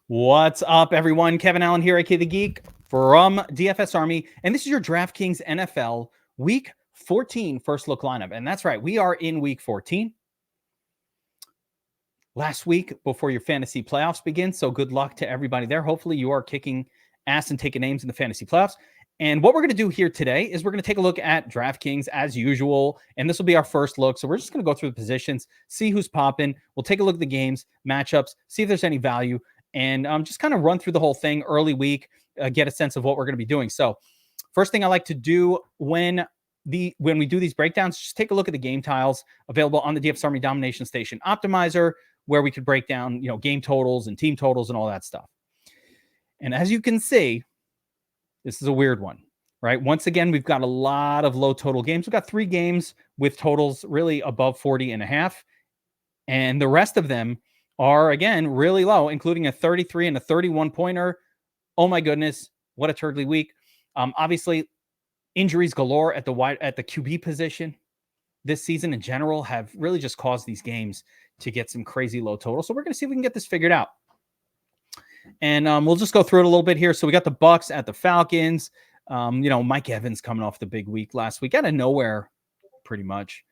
What's up, everyone? Kevin Allen here, aka the Geek from DFS Army, and this is your DraftKings NFL Week 14 first look lineup. And that's right, we are in Week 14. Last week before your fantasy playoffs begin, so good luck to everybody there. Hopefully you are kicking ass and taking names in the fantasy playoffs. And what we're going to do here today is we're going to take a look at DraftKings as usual, and this will be our first look. So we're just going to go through the positions, see who's popping. We'll take a look at the games, matchups, see if there's any value, and just kind of run through the whole thing early week, get a sense of what we're going to be doing. So first thing I like to do when we do these breakdowns, just take a look at the game tiles available on the DFS Army Domination Station Optimizer, where we could break down, game totals and team totals and all that stuff. And as you can see, this is a weird one, right? Once again, we've got a lot of low total games. We've got 3 games with totals really above 40.5. And the rest of them are, again, really low, including a 33 and a 31 pointer. Oh my goodness, what a turgly week. Obviously, injuries galore at the QB position this season in general have really just caused these games to get some crazy low total. So we're going to see if we can get this figured out. And we'll just go through it a little bit here. So we got the Bucks at the Falcons. Mike Evans coming off the big week last week out of nowhere, pretty much.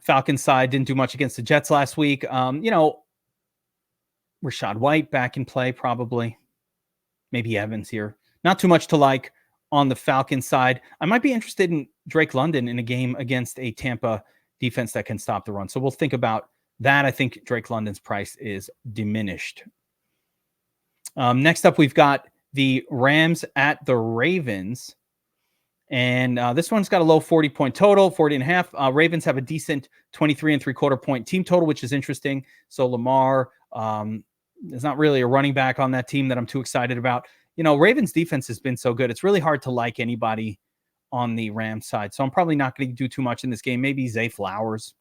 Falcons side didn't do much against the Jets last week. Rashad White back in play, probably. Maybe Evans here. Not too much to like on the Falcons side. I might be interested in Drake London in a game against a Tampa defense that can stop the run. So we'll think about that. I think Drake London's price is diminished. Next up, we've got the Rams at the Ravens. And this one's got a low 40-point total, 40.5. Ravens have a decent 23.75-point team total, which is interesting. So Lamar is not really a running back on that team that I'm too excited about. Ravens defense has been so good. It's really hard to like anybody on the Rams side. So I'm probably not going to do too much in this game. Maybe Zay Flowers,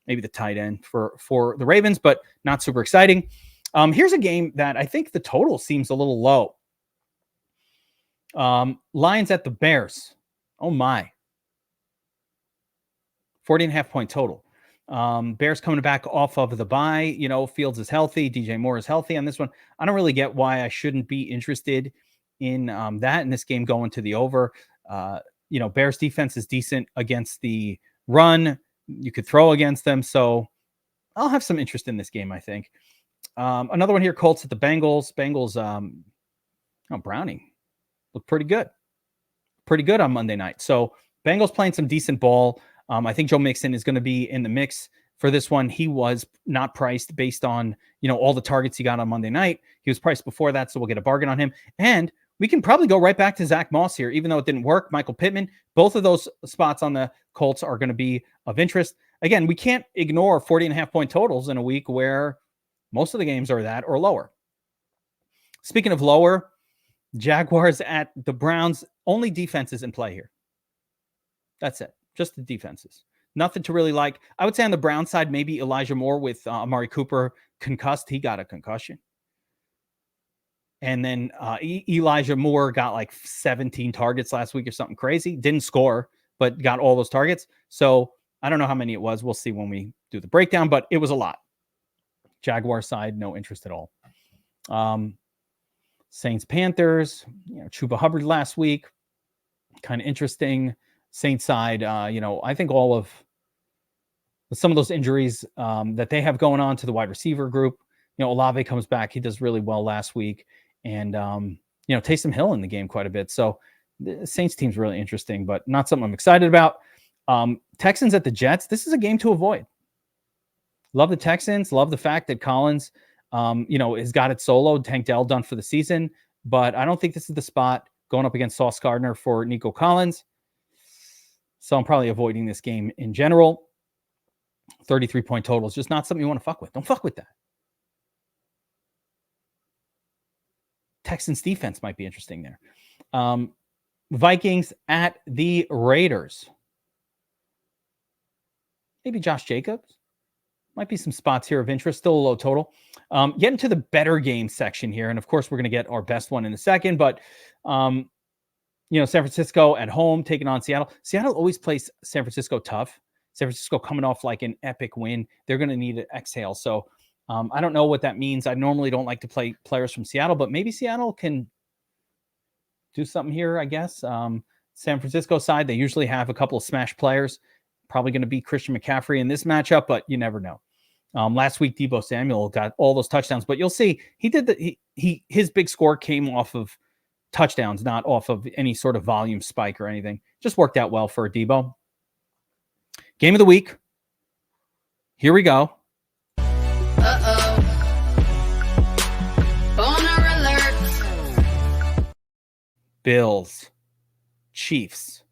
maybe the tight end for the Ravens, but not super exciting. Here's a game that I think the total seems a little low. Lions at the Bears. Oh my. 40.5-point total. Bears coming back off of the bye. Fields is healthy. DJ Moore is healthy on this one. I don't really get why I shouldn't be interested in that in this game going to the over. Bears defense is decent against the run. You could throw against them. So I'll have some interest in this game, I think. Another one here, Colts at the Bengals. Bengals, Browning looked pretty good. Pretty good on Monday night. So Bengals playing some decent ball. I think Joe Mixon is going to be in the mix for this one. He was not priced based on, all the targets he got on Monday night. He was priced before that, so we'll get a bargain on him. And we can probably go right back to Zach Moss here, even though it didn't work. Michael Pittman, both of those spots on the Colts are going to be of interest. Again, we can't ignore 40.5-point totals in a week where most of the games are that or lower. Speaking of lower, Jaguars at the Browns, only defenses in play here. That's it. Just the defenses. Nothing to really like. I would say on the Brown side, maybe Elijah Moore with Amari Cooper concussed. He got a concussion. And then Elijah Moore got like 17 targets last week or something crazy. Didn't score, but got all those targets. So I don't know how many it was. We'll see when we do the breakdown, but it was a lot. Jaguar side, no interest at all. Saints, Panthers, Chuba Hubbard last week. Kind of interesting. Saints side, I think all of some of those injuries that they have going on to the wide receiver group, Olave comes back. He does really well last week. And, Taysom Hill in the game quite a bit. So the Saints team's really interesting, but not something I'm excited about. Texans at the Jets. This is a game to avoid. Love the Texans. Love the fact that Collins, has got it soloed. Tank Dell done for the season. But I don't think this is the spot going up against Sauce Gardner for Nico Collins. So I'm probably avoiding this game in general. 33-point total is just not something you want to fuck with. Don't fuck with that. Texans defense might be interesting there. Vikings at the Raiders. Maybe Josh Jacobs. Might be some spots here of interest. Still a low total. Getting to the better game section here. And of course, we're going to get our best one in a second. But, San Francisco at home taking on Seattle. Seattle always plays San Francisco tough. San Francisco coming off like an epic win. They're going to need an exhale. So I don't know what that means. I normally don't like to play players from Seattle, but maybe Seattle can do something here, I guess. San Francisco side, they usually have a couple of smash players. Probably going to be Christian McCaffrey in this matchup, but you never know. Last week, Deebo Samuel got all those touchdowns, but you'll see he did his big score came off of touchdowns, not off of any sort of volume spike or anything. Just worked out well for Deebo. Game of the week. Here we go. Boner alert. Bills. Chiefs.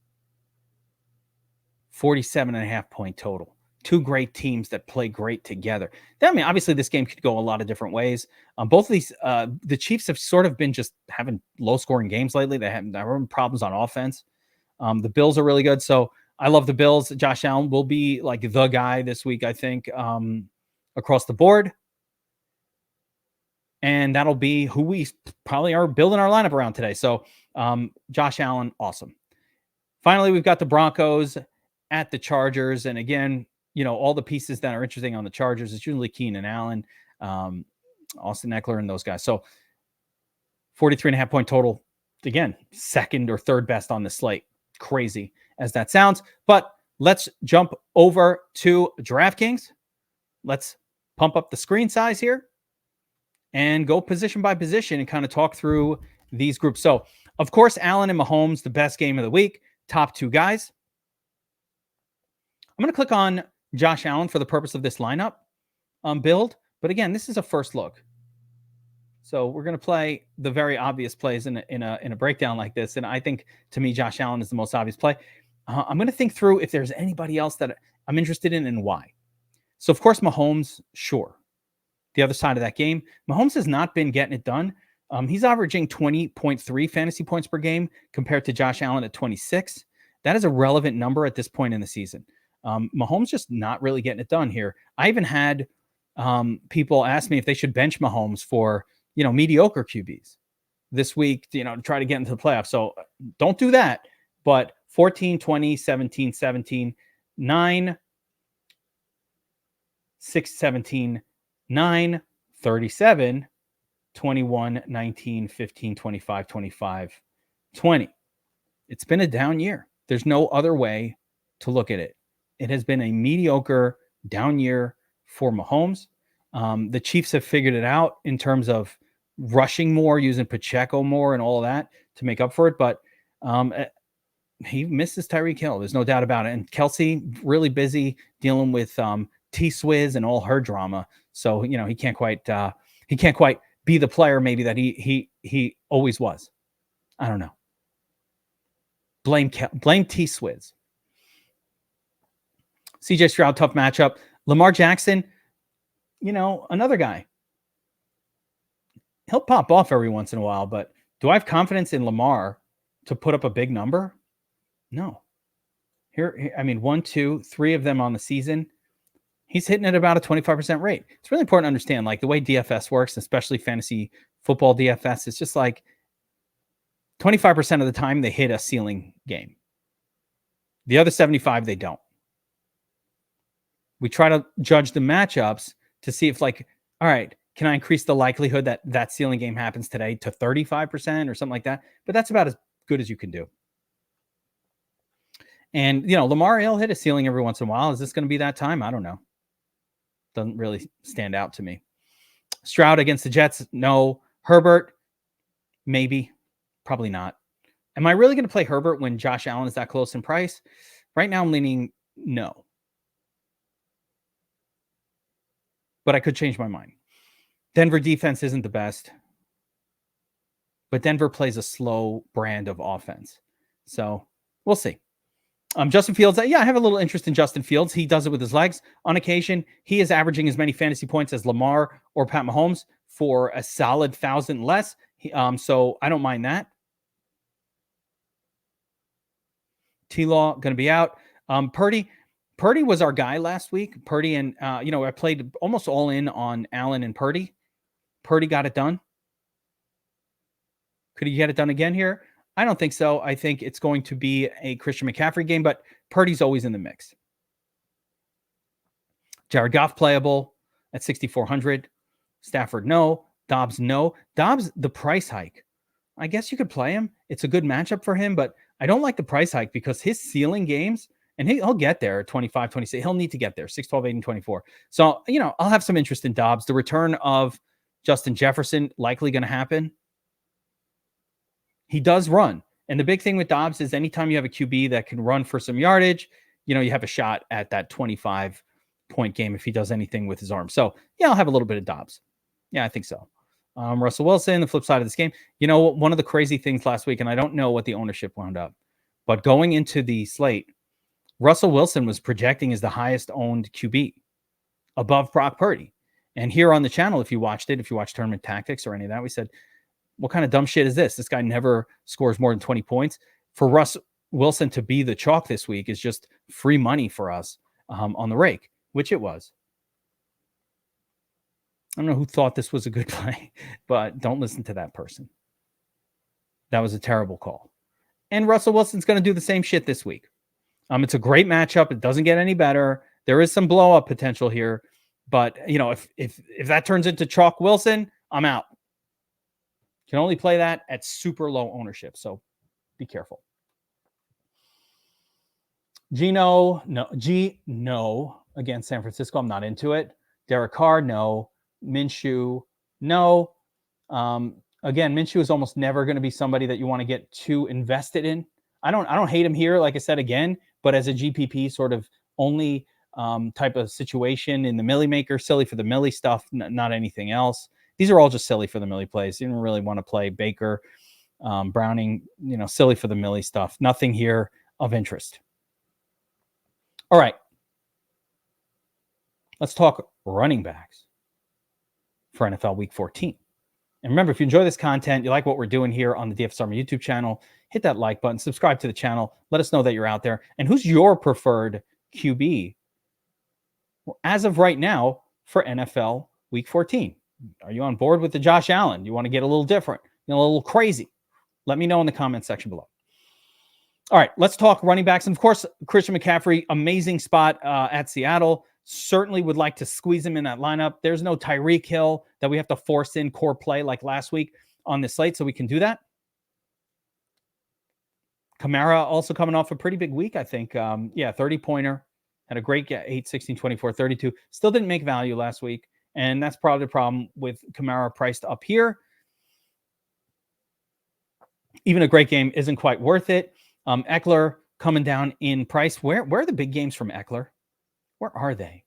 47.5 point total. Two great teams that play great together. I mean, obviously this game could go a lot of different ways. Both of these, the Chiefs have sort of been just having low scoring games lately. They're having problems on offense. The Bills are really good. So I love the Bills. Josh Allen will be like the guy this week, I think, across the board. And that'll be who we probably are building our lineup around today. So Josh Allen, awesome. Finally, we've got the Broncos at the Chargers. And again, all the pieces that are interesting on the Chargers, it's usually Keenan Allen, Austin Eckler, and those guys. So 43.5 point total. Again, second or third best on the slate. Crazy as that sounds. But let's jump over to DraftKings. Let's pump up the screen size here and go position by position and kind of talk through these groups. So, of course, Allen and Mahomes, the best game of the week. Top two guys. I'm going to click on Josh Allen for the purpose of this lineup build. But again, this is a first look. So we're going to play the very obvious plays in a breakdown like this. And I think, to me, Josh Allen is the most obvious play. I'm going to think through if there's anybody else that I'm interested in and why. So, of course, Mahomes, sure. The other side of that game, Mahomes has not been getting it done. He's averaging 20.3 fantasy points per game compared to Josh Allen at 26. That is a relevant number at this point in the season. Mahomes just not really getting it done here. I even had people ask me if they should bench Mahomes for, mediocre QBs this week, to try to get into the playoffs. So don't do that. But 14, 20, 17, 17, 9, 6, 17, 9, 37, 21, 19, 15, 25, 25, 20. It's been a down year. There's no other way to look at it. It has been a mediocre down year for Mahomes. The Chiefs have figured it out in terms of rushing more, using Pacheco more and all of that to make up for it. But he misses Tyreek Hill. There's no doubt about it. And Kelsey really busy dealing with T-Swizz and all her drama. So, he can't quite be the player maybe that he always was. I don't know. Blame T-Swizz. CJ Stroud, tough matchup. Lamar Jackson, another guy. He'll pop off every once in a while, but do I have confidence in Lamar to put up a big number? No. Here, 1, 2, 3 of them on the season. He's hitting at about a 25% rate. It's really important to understand, like, the way DFS works, especially fantasy football DFS, it's just like 25% of the time they hit a ceiling game. The other 75, they don't. We try to judge the matchups to see if, like, all right, can I increase the likelihood that that ceiling game happens today to 35% or something like that? But that's about as good as you can do. And, Lamar, he'll hit a ceiling every once in a while. Is this going to be that time? I don't know. Doesn't really stand out to me. Stroud against the Jets? No. Herbert? Maybe. Probably not. Am I really going to play Herbert when Josh Allen is that close in price? Right now I'm leaning no. But I could change my mind. Denver defense isn't the best. But Denver plays a slow brand of offense. So we'll see. Justin Fields, I have a little interest in Justin Fields. He does it with his legs. On occasion, he is averaging as many fantasy points as Lamar or Pat Mahomes for a solid 1,000 less. So I don't mind that. T-Law going to be out. Purdy was our guy last week. Purdy and, I played almost all in on Allen and Purdy. Purdy got it done. Could he get it done again here? I don't think so. I think it's going to be a Christian McCaffrey game, but Purdy's always in the mix. Jared Goff playable at 6,400. Stafford, no. Dobbs, no. Dobbs, the price hike. I guess you could play him. It's a good matchup for him, but I don't like the price hike because his ceiling games, and he'll get there 25, 26. He'll need to get there 6, 12, 8, and 24. So, I'll have some interest in Dobbs. The return of Justin Jefferson likely going to happen. He does run. And the big thing with Dobbs is anytime you have a QB that can run for some yardage, you have a shot at that 25-point game if he does anything with his arm. So, I'll have a little bit of Dobbs. Yeah, I think so. Russell Wilson, the flip side of this game. One of the crazy things last week, and I don't know what the ownership wound up, but going into the slate, Russell Wilson was projecting as the highest owned QB above Brock Purdy. And here on the channel, if you watched Tournament Tactics or any of that, we said, what kind of dumb shit is this? This guy never scores more than 20 points. For Russ Wilson to be the chalk this week is just free money for us on the rake, which it was. I don't know who thought this was a good play, but don't listen to that person. That was a terrible call. And Russell Wilson's going to do the same shit this week. It's a great matchup. It doesn't get any better. There is some blow up potential here, but if that turns into chalk Wilson, I'm out. Can only play that at super low ownership, so be careful. No against San Francisco. I'm not into it. Derek Carr, no. Minshew, no. Again, Minshew is almost never going to be somebody that you want to get too invested in. I don't hate him here, like I said again, but as a GPP sort of only type of situation in the Millie Maker, silly for the Millie stuff, not anything else. These are all just silly for the Millie plays. You don't really want to play Baker, Browning, silly for the Millie stuff. Nothing here of interest. All right. Let's talk running backs for NFL Week 14. And remember, if you enjoy this content, you like what we're doing here on the DFS Army YouTube channel, hit that like button, subscribe to the channel, let us know that you're out there. And who's your preferred QB as of right now for NFL Week 14? Are you on board with the Josh Allen? You want to get a little different, a little crazy? Let me know in the comment section below. All right, let's talk running backs. And of course, Christian McCaffrey, amazing spot at Seattle. Certainly would like to squeeze him in that lineup. There's no Tyreek Hill that we have to force in core play like last week on the slate, so we can do that. Kamara also coming off a pretty big week, I think. 30-pointer. Had a great 8, 16, 24, 32. Still didn't make value last week, and that's probably the problem with Kamara priced up here. Even a great game isn't quite worth it. Eckler coming down in price. Where are the big games from Eckler? Where are they?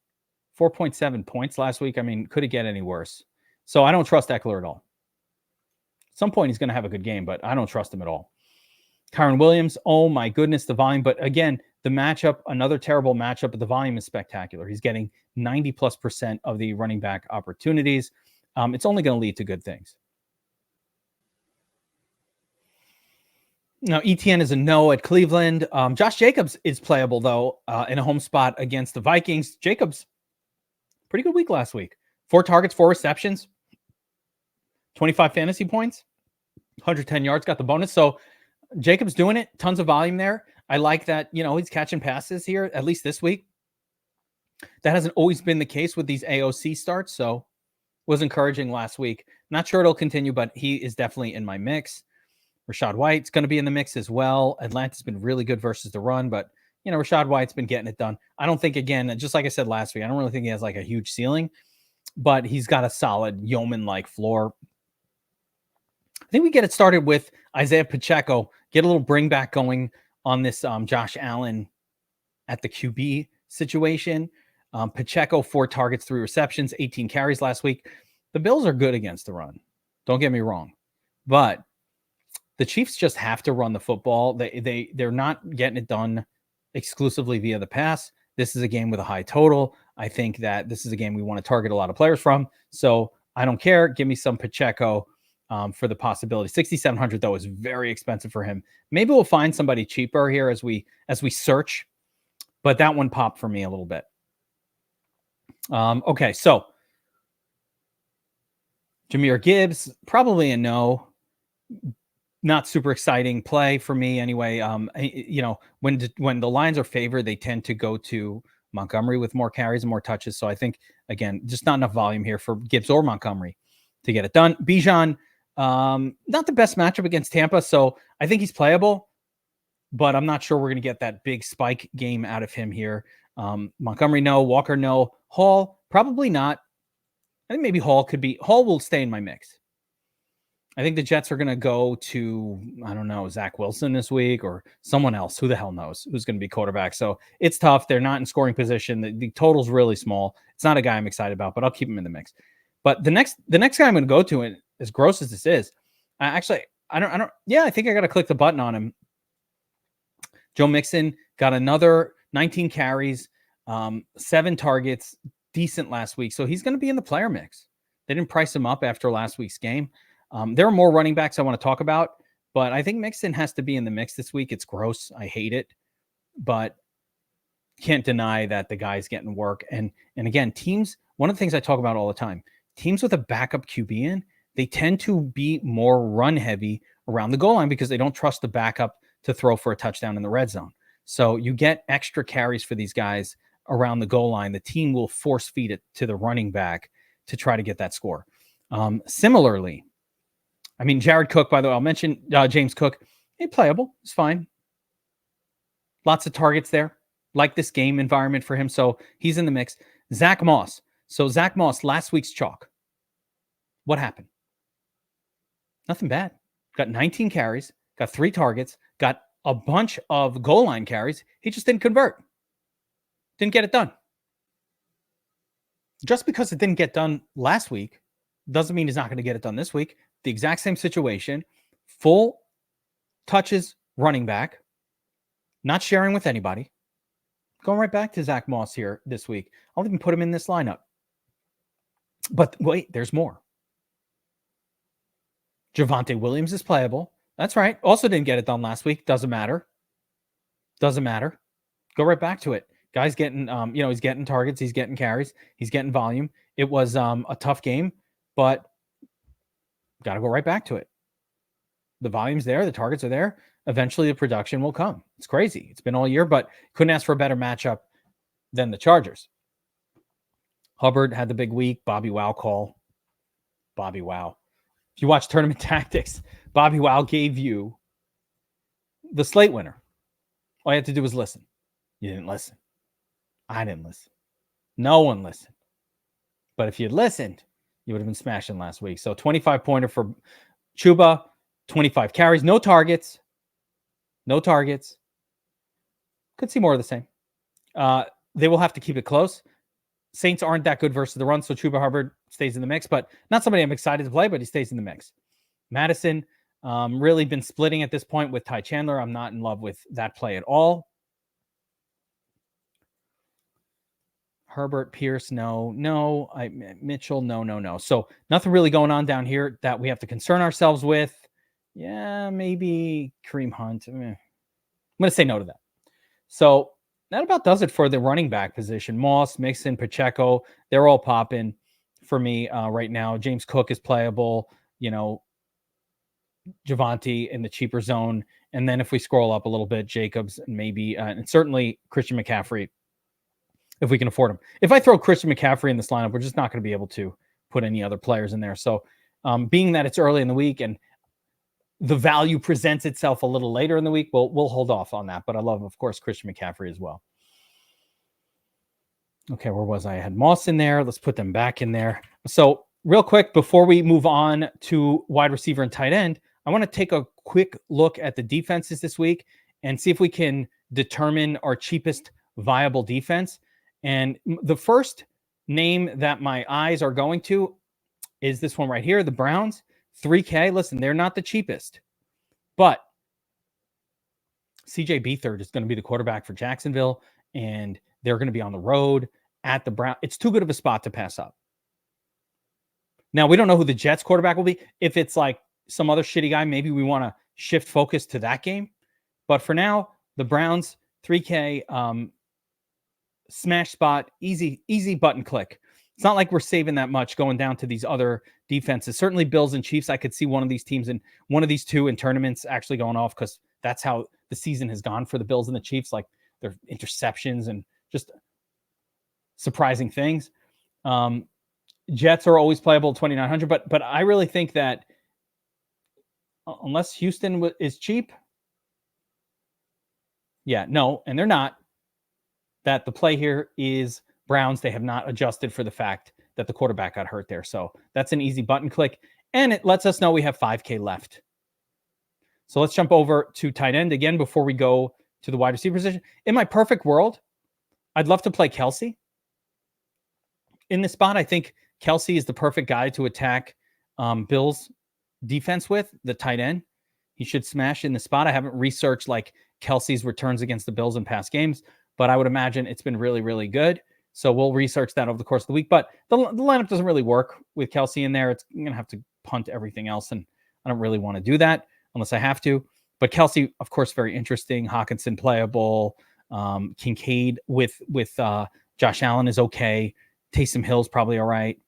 4.7 points last week. I mean, could it get any worse? So I don't trust Eckler at all. At some point, he's going to have a good game, but I don't trust him at all. Kyron Williams, oh my goodness, the volume. But again, the matchup, another terrible matchup, but the volume is spectacular. He's getting 90+% of the running back opportunities. It's only going to lead to good things. Now, ETN is a no at Cleveland. Josh Jacobs is playable, though, in a home spot against the Vikings. Jacobs, pretty good week last week. 4 targets, 4 receptions, 25 fantasy points, 110 yards, got the bonus. So Jacobs doing it, tons of volume there. I like that, he's catching passes here, at least this week. That hasn't always been the case with these AOC starts, so was encouraging last week. Not sure it'll continue, but he is definitely in my mix. Rachaad White's going to be in the mix as well. Atlanta's been really good versus the run, but, Rachaad White's been getting it done. I don't think, again, just like I said last week, I don't really think he has like a huge ceiling, but he's got a solid yeoman-like floor. I think we get it started with Isaiah Pacheco, get a little bring back going on this Josh Allen at the QB situation. Pacheco, 4 targets, 3 receptions, 18 carries last week. The Bills are good against the run. Don't get me wrong, but the Chiefs just have to run the football. They're not getting it done exclusively via the pass. This is a game with a high total. I think that this is a game we want to target a lot of players from. So I don't care. Give me some Pacheco for the possibility. 6,700 though is very expensive for him. Maybe we'll find somebody cheaper here as we search, but that one popped for me a little bit. Okay, so Jahmyr Gibbs, probably a no. Not super exciting play for me anyway. When the lines are favored, they tend to go to Montgomery with more carries and more touches. So I think, again, just not enough volume here for Gibbs or Montgomery to get it done. Bijan, not the best matchup against Tampa, so I think he's playable, but I'm not sure we're going to get that big spike game out of him here. Montgomery, no. Walker, no. Hall, probably not. I think maybe Hall will stay in my mix. I think the Jets are going to go to, I don't know, Zach Wilson this week or someone else. Who the hell knows who's going to be quarterback? So it's tough. They're not in scoring position. The total's really small. It's not a guy I'm excited about, but I'll keep him in the mix. But the next guy I'm going to go to, and as gross as this is, I think I got to click the button on him. Joe Mixon got another 19 carries, 7 targets, decent last week. So he's going to be in the player mix. They didn't price him up after last week's game. There are more running backs I want to talk about, but I think Mixon has to be in the mix this week. It's gross. I hate it, but can't deny that the guy's getting work. And again, teams, one of the things I talk about all the time, teams with a backup QB in, they tend to be more run heavy around the goal line because they don't trust the backup to throw for a touchdown in the red zone. So you get extra carries for these guys around the goal line. The team will force feed it to the running back to try to get that score. Similarly, I mean, Jared Cook, by the way, I'll mention James Cook. He's playable. It's fine. Lots of targets there. Like this game environment for him. So he's in the mix. Zach Moss. So Zach Moss, last week's chalk. What happened? Nothing bad. Got 19 carries. Got 3 targets. Got a bunch of goal line carries. He just didn't convert. Didn't get it done. Just because it didn't get done last week doesn't mean he's not going to get it done this week. The exact same situation. Full touches running back. Not sharing with anybody. Going right back to Zach Moss here this week. I'll even put him in this lineup. But wait, there's more. Javonte Williams is playable. That's right. Also didn't get it done last week. Doesn't matter. Doesn't matter. Go right back to it. Guy's getting, he's getting targets. He's getting carries. He's getting volume. It was a tough game, but got to go right back to it. The volume's there. The targets are there. Eventually the production will come. It's crazy. It's been all year, but couldn't ask for a better matchup than the Chargers. Hubbard had the big week. Bobby Wow call. Bobby Wow. If you watch Tournament Tactics, Bobby Wow gave you the Slate winner. All you had to do was listen. You didn't listen. I didn't listen. No one listened. But if you'd listened, you would have been smashing last week. So 25-pointer for Chuba, 25 carries, no targets. No targets. Could see more of the same. They will have to keep it close. Saints aren't that good versus the run, so Chuba Hubbard stays in the mix, but not somebody I'm excited to play, but he stays in the mix. Madison, really been splitting at this point with Ty Chandler. I'm not in love with that play at all. Herbert, Pierce, no. Mitchell, no. So nothing really going on down here that we have to concern ourselves with. Yeah, maybe Kareem Hunt. I'm going to say no to that. So that about does it for the running back position. Moss, Mixon, Pacheco, they're all popping for me right now. James Cook is playable. Javonte in the cheaper zone. And then if we scroll up a little bit, Jacobs and maybe, and certainly Christian McCaffrey, if we can afford him. If I throw Christian McCaffrey in this lineup, we're just not going to be able to put any other players in there. So being that it's early in the week and the value presents itself a little later in the week, we'll hold off on that. But I love, of course, Christian McCaffrey as well. Okay, where was I? I had Moss in there. Let's put them back in there. So real quick, before we move on to wide receiver and tight end, I want to take a quick look at the defenses this week and see if we can determine our cheapest viable defense. And the first name that my eyes are going to is this one right here, the Browns. $3K. Listen, they're not the cheapest, but CJ Beathard is going to be the quarterback for Jacksonville, and they're going to be on the road at the Browns. It's too good of a spot to pass up. Now, we don't know who the Jets quarterback will be. If it's like some other shitty guy, maybe we want to shift focus to that game. But for now, the Browns, 3K, smash spot, easy button click. It's not like we're saving that much going down to these other defenses. Certainly Bills and Chiefs, I could see one of these teams and one of these two in tournaments actually going off because that's how the season has gone for the Bills and the Chiefs, like their interceptions and just surprising things. Jets are always playable 2,900, but I really think that unless Houston is cheap, and they're not, that the play here is Browns. They have not adjusted for the fact that the quarterback got hurt there. So that's an easy button click, and it lets us know we have 5K left. So let's jump over to tight end again before we go to the wide receiver position. In my perfect world, I'd love to play Kelsey in this spot. I think Kelsey is the perfect guy to attack Bills defense with, the tight end. He should smash in the spot. I haven't researched like Kelsey's returns against the Bills in past games, but I would imagine it's been really, really good. So we'll research that over the course of the week. But the lineup doesn't really work with Kelsey in there. It's going to have to punt everything else, and I don't really want to do that unless I have to. But Kelsey, of course, very interesting. Hawkinson playable. Kincaid with Josh Allen is okay. Taysom Hill's probably all right.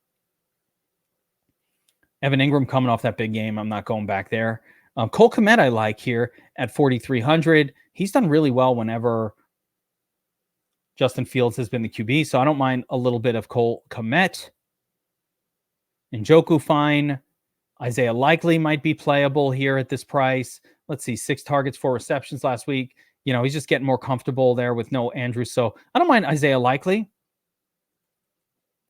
Evan Ingram coming off that big game. I'm not going back there. Cole Kmet I like here at 4,300. He's done really well whenever Justin Fields has been the QB, so I don't mind a little bit of Cole Kmet. Njoku fine. Isaiah Likely might be playable here at this price. Let's see, 6 targets, 4 receptions last week. He's just getting more comfortable there with no Andrews, so I don't mind Isaiah Likely.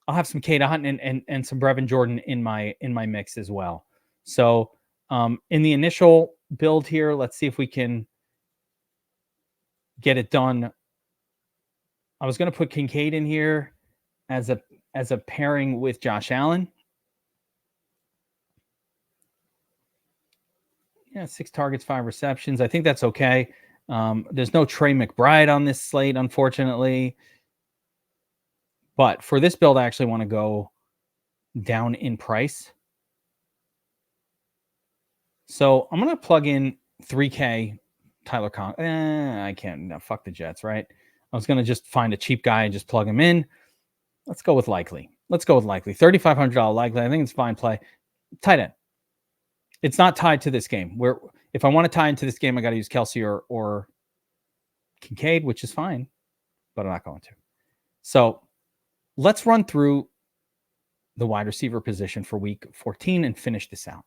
I'll have some Kate Hunt and some Brevin Jordan in my mix as well. So in the initial build here, let's see if we can get it done. I was going to put Kincaid in here as a pairing with Josh Allen. 6 targets, 5 receptions. I think that's okay. There's no Trey McBride on this slate, unfortunately. But for this build, I actually want to go down in price. So I'm going to plug in 3K Tyler Conklin. I can't. No, fuck the Jets, right? I was going to just find a cheap guy and just plug him in. Let's go with Likely. $3,500 Likely. I think it's fine play. Tight end. It's not tied to this game. Where if I want to tie into this game, I got to use Kelsey or Kincaid, which is fine, but I'm not going to. So let's run through the wide receiver position for week 14 and finish this out.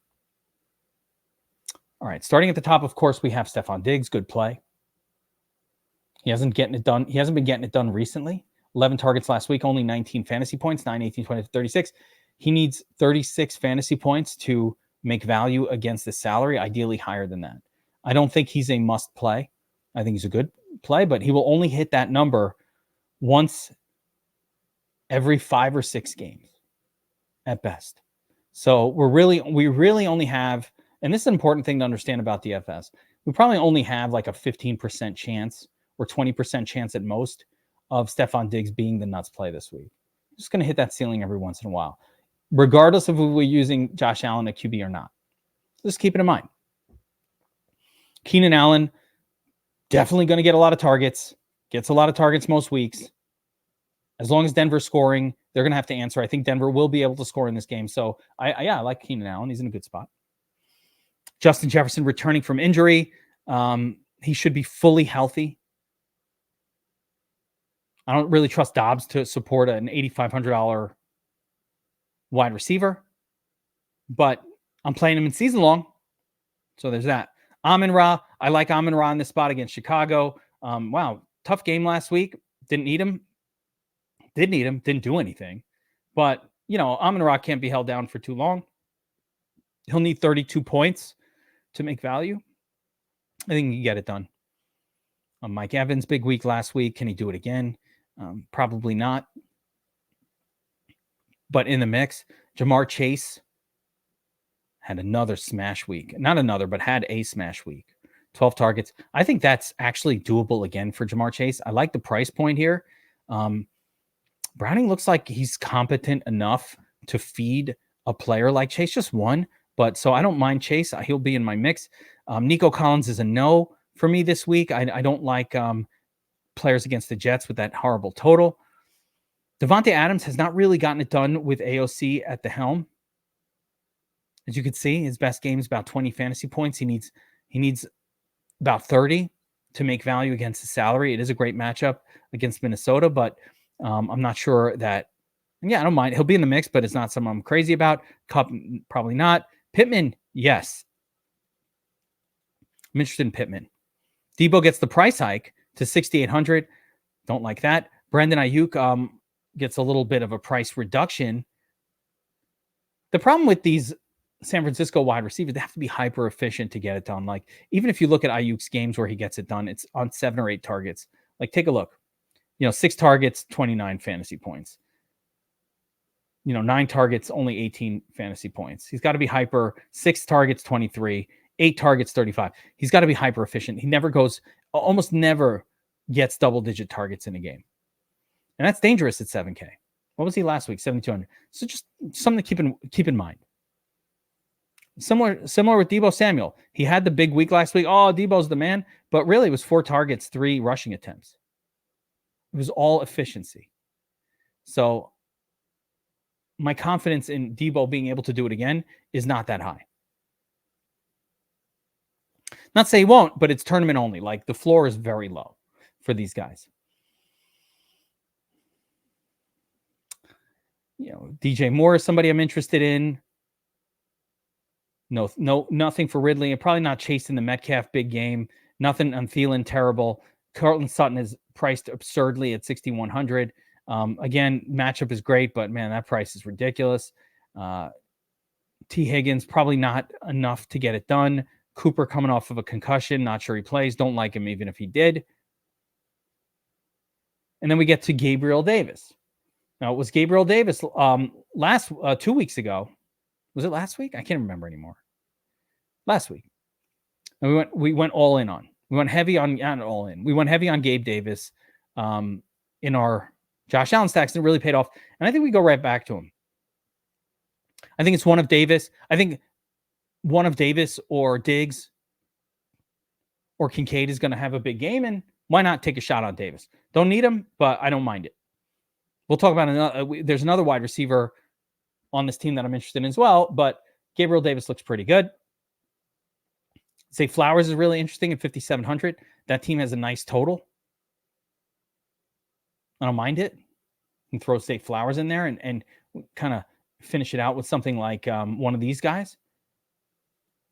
All right, starting at the top, of course, we have Stephon Diggs. Good play. He hasn't been getting it done recently. 11 targets last week, only 19 fantasy points, 9, 18, 20, 36. He needs 36 fantasy points to make value against the salary, ideally higher than that. I don't think he's a must play. I think he's a good play, but he will only hit that number once every 5 or 6 games at best. So we really only have, and this is an important thing to understand about DFS, we probably only have like a 15% chance or 20% chance at most of Stephon Diggs being the nuts play this week. Just going to hit that ceiling every once in a while, regardless of if we're using Josh Allen at QB or not. Just keep it in mind. Keenan Allen, definitely going to get a lot of targets, gets a lot of targets most weeks. As long as Denver's scoring, they're going to have to answer. I think Denver will be able to score in this game. So I like Keenan Allen. He's in a good spot. Justin Jefferson returning from injury. He should be fully healthy. I don't really trust Dobbs to support an $8,500 wide receiver, but I'm playing him in season long. So there's that. Amon-Ra, I like Amon-Ra in this spot against Chicago. Wow, tough game last week. Didn't need him. Did need him. Didn't do anything. But, Amon-Ra can't be held down for too long. He'll need 32 points to make value. I think he can get it done. Mike Evans, big week last week. Can he do it again? Probably not. But in the mix, Jamar Chase had another smash week. Not another, but had a smash week. 12 targets. I think that's actually doable again for Jamar Chase. I like the price point here. Browning looks like he's competent enough to feed a player like Chase, just one. But so I don't mind Chase. He'll be in my mix. Nico Collins is a no for me this week. I don't like players against the Jets with that horrible total. Devontae Adams has not really gotten it done with AOC at the helm. As you can see, his best game is about 20 fantasy points. He needs about 30 to make value against the salary. It is a great matchup against Minnesota, but I'm not sure that, I don't mind. He'll be in the mix, but it's not someone I'm crazy about. Cup, probably not. Pittman, yes. I'm interested in Pittman. Debo gets the price hike to 6,800. Don't like that. Brandon Ayuk gets a little bit of a price reduction. The problem with these San Francisco wide receivers, they have to be hyper efficient to get it done. Like, even if you look at Ayuk's games where he gets it done, it's on 7 or 8 targets. Like, take a look. 6 targets, 29 fantasy points. 9 targets, only 18 fantasy points. He's got to be hyper. 6 targets, 23. 8 targets, 35. He's got to be hyper efficient. He almost never gets double-digit targets in a game. And that's dangerous at 7K. What was he last week? 7,200. So just something to keep in mind. Similar with Deebo Samuel. He had the big week last week. Oh, Deebo's the man. But really, it was 4 targets, 3 rushing attempts. It was all efficiency. So my confidence in Deebo being able to do it again is not that high. Not say he won't, but it's tournament only. Like, the floor is very low for these guys. DJ Moore is somebody I'm interested in. No, nothing for Ridley. And probably not chasing the Metcalf big game. Nothing I'm feeling terrible. Cortland Sutton is priced absurdly at 6,100. Again, matchup is great, but man, that price is ridiculous. T. Higgins, probably not enough to get it done. Cooper coming off of a concussion. Not sure he plays. Don't like him even if he did. And then we get to Gabriel Davis. Now, it was Gabriel Davis 2 weeks ago. Was it last week? I can't remember anymore. Last week. And we went all in on. We went heavy on, not all in. We went heavy on Gabe Davis in our Josh Allen stacks, and it really paid off. And I think we go right back to him. I think it's one of Davis. I think one of Davis or Diggs or Kincaid is going to have a big game, and why not take a shot on Davis? Don't need him, but I don't mind it. We'll talk about there's another wide receiver on this team that I'm interested in as well, but Gabriel Davis looks pretty good. Zay Flowers is really interesting at 5,700. That team has a nice total. I don't mind it. You can throw Zay Flowers in there and kind of finish it out with something like one of these guys.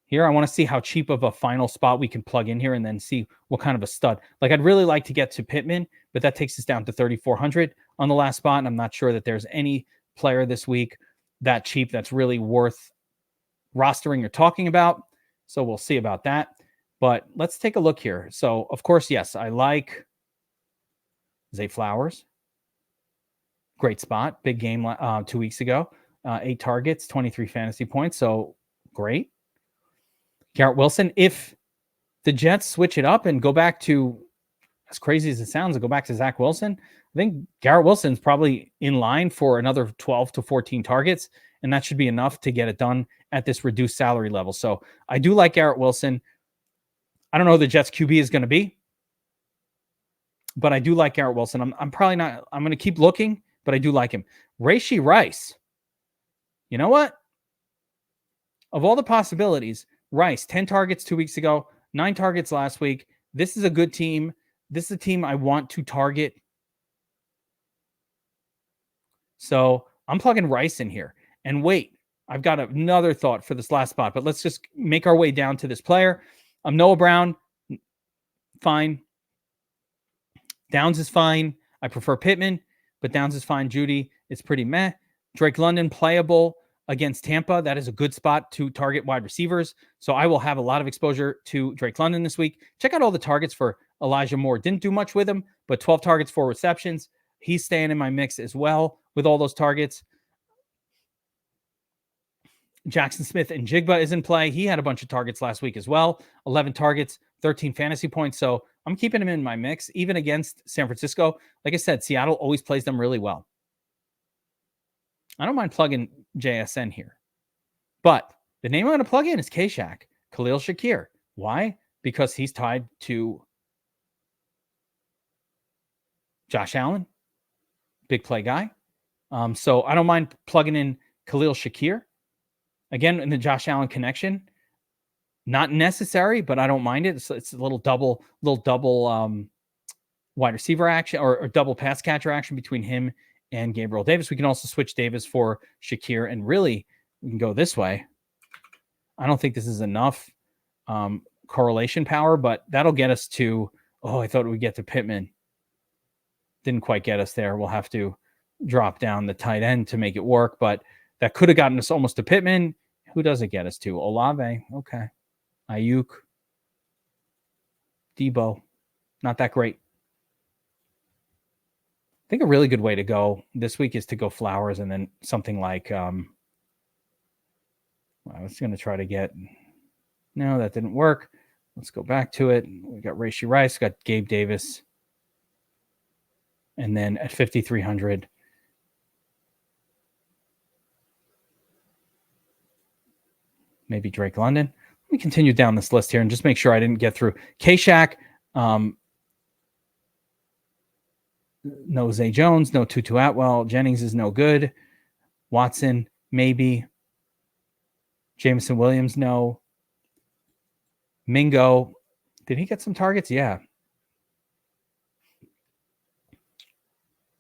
Here, I want to see how cheap of a final spot we can plug in here and then see what kind of a stud. Like, I'd really like to get to Pittman, but that takes us down to 3,400 on the last spot, and I'm not sure that there's any player this week that cheap that's really worth rostering or talking about. So we'll see about that. But let's take a look here. So, of course, yes, I like Zay Flowers. Great spot. Big game 2 weeks ago. 8 targets, 23 fantasy points. So, great. Garrett Wilson, if the Jets switch it up and go back to, as crazy as it sounds, and go back to Zach Wilson, I think Garrett Wilson's probably in line for another 12 to 14 targets, and that should be enough to get it done at this reduced salary level. So I do like Garrett Wilson. I don't know who the Jets QB is going to be, but I do like Garrett Wilson. I'm probably not, I'm going to keep looking, but I do like him. Rashee Rice. You know what? Of all the possibilities, Rice, 10 targets 2 weeks ago, 9 targets last week. This is a good team. This is a team I want to target. So I'm plugging Rice in here. And wait, I've got another thought for this last spot, but let's just make our way down to this player. Noah Brown, fine. Downs is fine. I prefer Pittman, but Downs is fine. Judy, it's pretty meh. Drake London, playable against Tampa. That is a good spot to target wide receivers. So I will have a lot of exposure to Drake London this week. Check out all the targets for Elijah Moore. Didn't do much with him, but 12 targets, 4 receptions. He's staying in my mix as well with all those targets. Jackson Smith and Jigba is in play. He had a bunch of targets last week as well. 11 targets, 13 fantasy points. So I'm keeping him in my mix, even against San Francisco. Like I said, Seattle always plays them really well. I don't mind plugging JSN here. But the name I'm going to plug in is K-Shaq, Khalil Shakir. Why? Because he's tied to Josh Allen, big play guy. So I don't mind plugging in Khalil Shakir. Again, in the Josh Allen connection. Not necessary, but I don't mind it. It's a little double wide receiver action or double pass catcher action between him and Gabriel Davis. We can also switch Davis for Shakir, and really we can go this way. I don't think this is enough correlation power, but that'll get us to, I thought we'd get to Pittman. Didn't quite get us there. We'll have to drop down the tight end to make it work, but that could have gotten us almost to Pittman. Who does it get us to? Olave. Okay. Ayuk. Debo. Not that great. I think a really good way to go this week is to go Flowers and then something like, I was going to try to get, no, that didn't work. Let's go back to it. We got Rashee Rice, got Gabe Davis. And then at 5,300, maybe Drake London. Let me continue down this list here and just make sure I didn't get through. K-Shack, no Zay Jones, no Tutu Atwell. Jennings is no good. Watson, maybe. Jameson Williams, no. Mingo, did he get some targets? Yeah.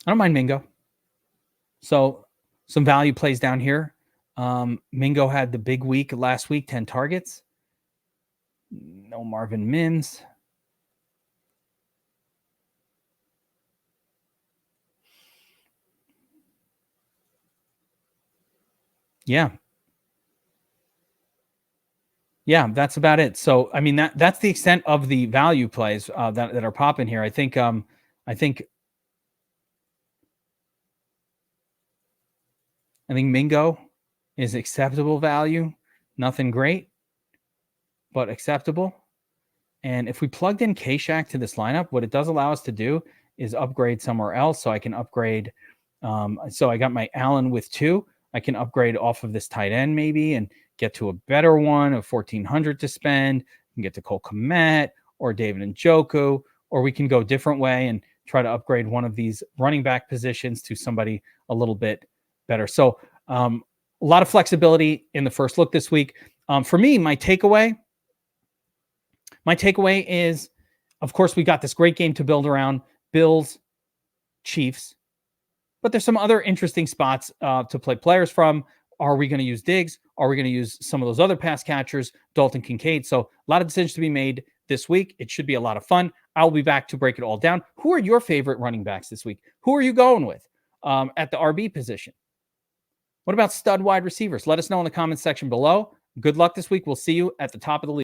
I don't mind Mingo. So some value plays down here. Mingo had the big week last week, 10 targets. No Marvin Mims. Yeah. Yeah, that's about it. So, I mean, that's the extent of the value plays that are popping here. I think Mingo is acceptable value. Nothing great, but acceptable. And if we plugged in K-Shack to this lineup, what it does allow us to do is upgrade somewhere else. So I can upgrade. So I got my Allen with 2. I can upgrade off of this tight end maybe and get to a better one of 1,400 to spend. We can get to Cole Kmet or David Njoku, or we can go a different way and try to upgrade one of these running back positions to somebody a little bit better. So a lot of flexibility in the first look this week. For me, my takeaway is, of course, we got this great game to build around. Bills, Chiefs. But there's some other interesting spots to play players from. Are we going to use Diggs? Are we going to use some of those other pass catchers, Dalton Kincaid? So a lot of decisions to be made this week. It should be a lot of fun. I'll be back to break it all down. Who are your favorite running backs this week? Who are you going with at the RB position? What about stud wide receivers? Let us know in the comments section below. Good luck this week. We'll see you at the top of the league.